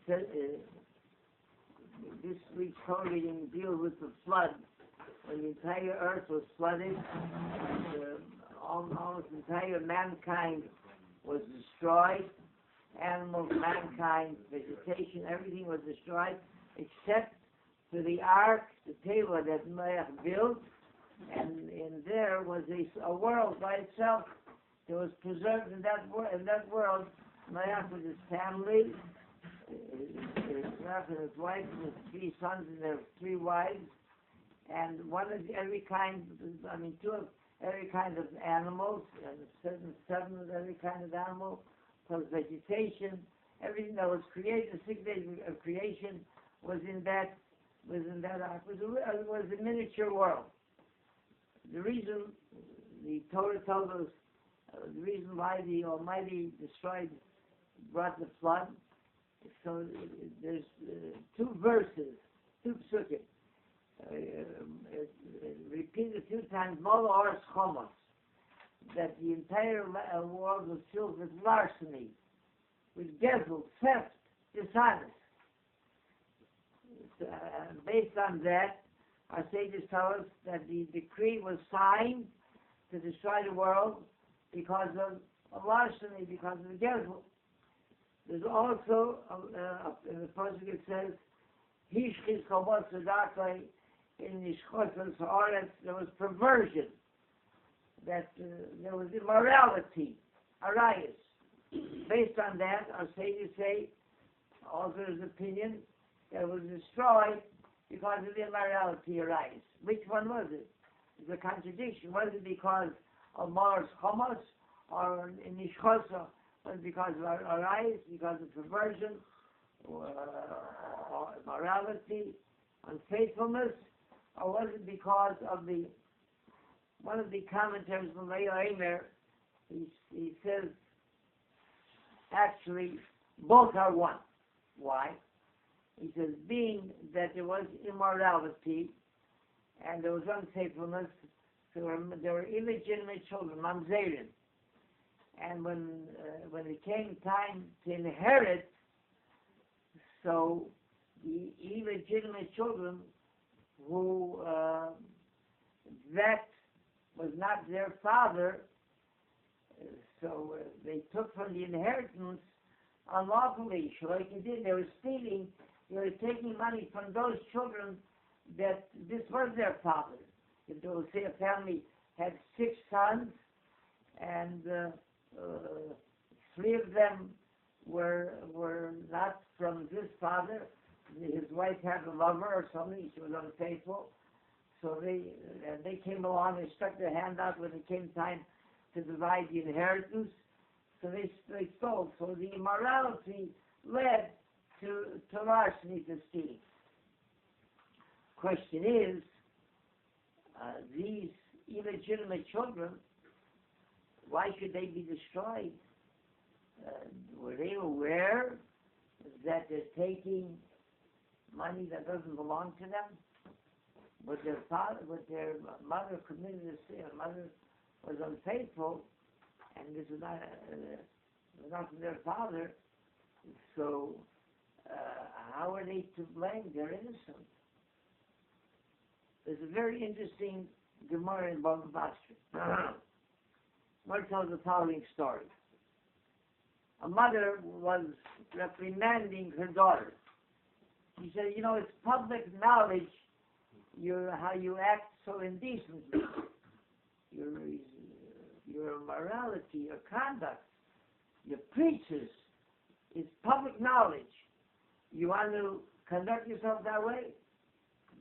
says, this week's Torah reading deals with the flood. When the entire earth was flooded, almost entire mankind was destroyed. Animals, mankind, vegetation, everything was destroyed, except for the ark, the table that Noach built, and in there was a world by itself that was preserved in that world. Noach with his family, his wife and his wife, and his 3 sons and their 3 wives, and one of every kind, 2 of every kind of animals, and 7 of every kind of animal, plus vegetation, everything that was created, the 6 days of creation was in that ark. It was a miniature world. The reason the Torah tells us, the reason why the Almighty brought the flood, so there's 2 verses, 2 psukim, repeated a few times, Molo Ors Chomos, that the entire world was filled with larceny, with gezel, theft, dishonest. Based on that, our sages tell us that the decree was signed to destroy the world because of larceny, because of the gezel. There's also, in the Parshas it says, Hishchis Chomos Tzedakah in Nishchos Haaretz, there was perversion, that there was immorality, arayos. Based on that, our sages say, also his opinion, that it was destroyed because of the immorality, arayos. Which one was it? It's a contradiction. Was it because of Mars Chomos, or in Nishchosa? Was it because of arayos, because of perversion, or immorality, unfaithfulness, or was it because of one of the commentaries from Eimer, he says, actually, both are one. Why? He says, being that there was immorality and there was unfaithfulness, there were illegitimate children, mamzerim. And when it came time to inherit, so the illegitimate children who that was not their father, so they took from the inheritance unlawfully. They were stealing, they were taking money from those children that this was their father. If they would say a family had 6 sons, and 3 of them were not from this father. His wife had a lover or something, she was unfaithful. So they came along and stuck their hand out when it came time to divide the inheritance. So they stole. So the immorality led to larceny, to stealing. Question is, these illegitimate children, why should they be destroyed? Were they aware that they're taking money that doesn't belong to them? But their mother committed a sin. Mother was unfaithful, and this was not from their father. So how are they to blame? They're innocent. There's a very interesting Gemara in Bava Basra. Gemara tells the following story. A mother was reprimanding her daughter. She said, it's public knowledge how you act so indecently. Your morality, your conduct, your preachers is public knowledge. You want to conduct yourself that way,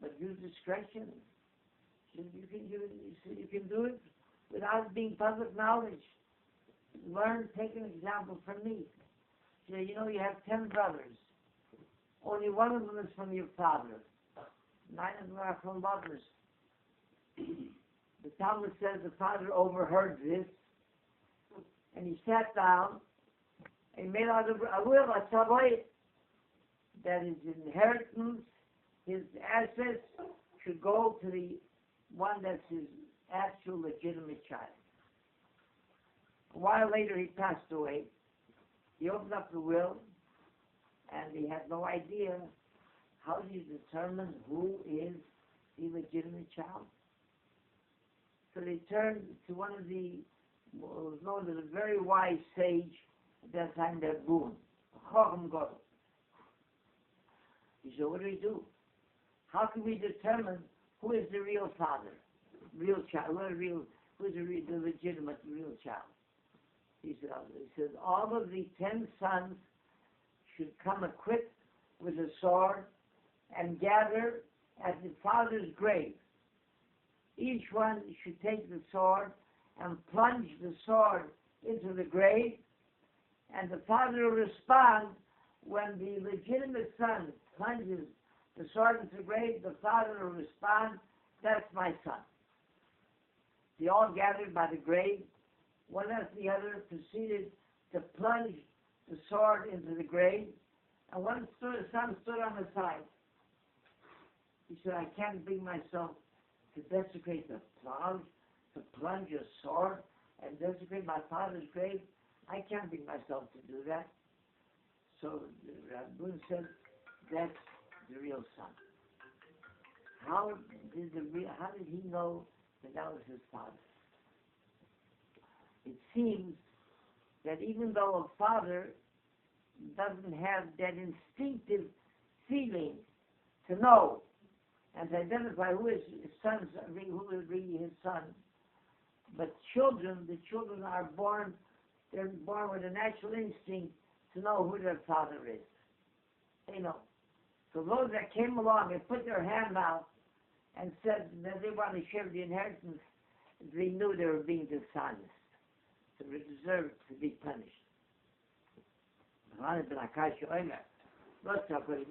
but use discretion. You can do it without being public knowledge. Learn, take an example from me. So, you have 10 brothers. Only one of them is from your father. 9 of them are from mothers. The Talmud says the father overheard this, and he sat down and made out a will, a tzavoy, that his inheritance, his assets, should go to the one that's his actual legitimate child. A while later, he passed away. He opened up the will, and they had no idea how do you determine who is the legitimate child. So they turned to one of the, what was known as a very wise sage at that time, their boon, Chacham Gadol. He said, what do we do? How can we determine who is the real father, real child, who is the legitimate real child? He said, all of the 10 sons should come equipped with a sword and gather at the father's grave. Each one should take the sword and plunge the sword into the grave, and the father will respond when the legitimate son plunges the sword into the grave. The father will respond, that's my son. They all gathered by the grave. One after the other proceeded to plunge the sword into the grave, and one son stood on the side. He said, I can't bring myself to desecrate the plow, to plunge a sword and desecrate my father's grave. I can't bring myself to do that. So Rabbi said, that's the real son. How did he know that that was his father? It seems that even though a father doesn't have that instinctive feeling to know and to identify who is his son, who is really his son, but the children are born, they're born with a natural instinct to know who their father is. They know. So those that came along and put their hand out and said that they want to share the inheritance, they knew they were being dishonest. So they deserved to be punished. Let's talk about it.